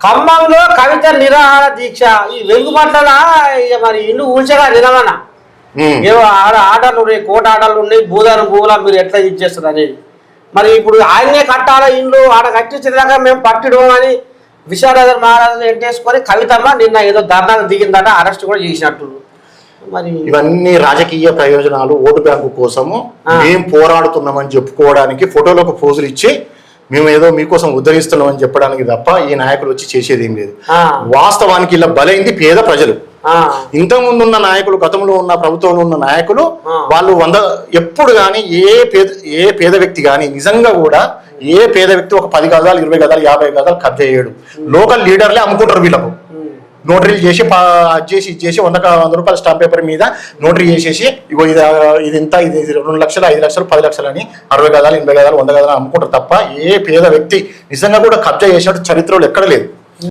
ఖమ్మంలో కవిత నిరాహార దీక్ష ఈ వెంగుమట్ల మరి ఇల్లు ఊల్చగా నిలవన ఏవో ఆర్డర్లు ఉన్నాయి, కోట ఆర్డర్లు ఉన్నాయి, భూదానం భూములా మీరు ఎట్లా ఇచ్చేస్తారు అనేది. మరి ఇప్పుడు ఆయనే కట్టాలా ఇల్లు ఆడ కట్టించేదాకా మేము పట్టిడం అని విశాఖనగర్ మహారాజు ఎంటేసుకొని కవితమ్మ నిన్న ఏదో ధర్నాకు దిగిందట, అరెస్ట్ కూడా చేసినట్టు. మరి ఇవన్నీ రాజకీయ ప్రయోజనాలు, ఓటు బ్యాంకు కోసము మేము పోరాడుతున్నామని చెప్పుకోవడానికి ఫోటోలకు పోజులు ఇచ్చి మేము ఏదో మీకోసం ఉద్ధరిస్తున్నామని చెప్పడానికి తప్ప ఈ నాయకులు వచ్చి చేసేది ఏం లేదు. వాస్తవానికి ఇలా బలైంది పేద ప్రజలు. ఇంతకుముందు ఉన్న నాయకులు, గతంలో ఉన్న ప్రభుత్వంలో ఉన్న నాయకులు వాళ్ళు ఎప్పుడు కానీ ఏ పేద వ్యక్తి కానీ నిజంగా కూడా ఏ పేద వ్యక్తి ఒక 10 గజాలు 20 గజాలు 50 గజాలు కబ్జా చేయడు. లోకల్ లీడర్లే అమ్ముకుంటారు వీళ్ళకు. నోటరీలు చేసి చేసి 100 రూపాయల స్టాంప్ పేపర్ మీద నోటరీ చేసేసి ఇగో ఇది ఇంత, ఇది 2 లక్షలు 5 లక్షలు 10 లక్షలు అని 60 గజాలు 80 గజాలు 100 గజాలు అమ్ముకుంటారు తప్ప ఏ పేద వ్యక్తి నిజంగా కూడా కబ్జా చేసినట్టు చరిత్రలో ఎక్కడ లేదు.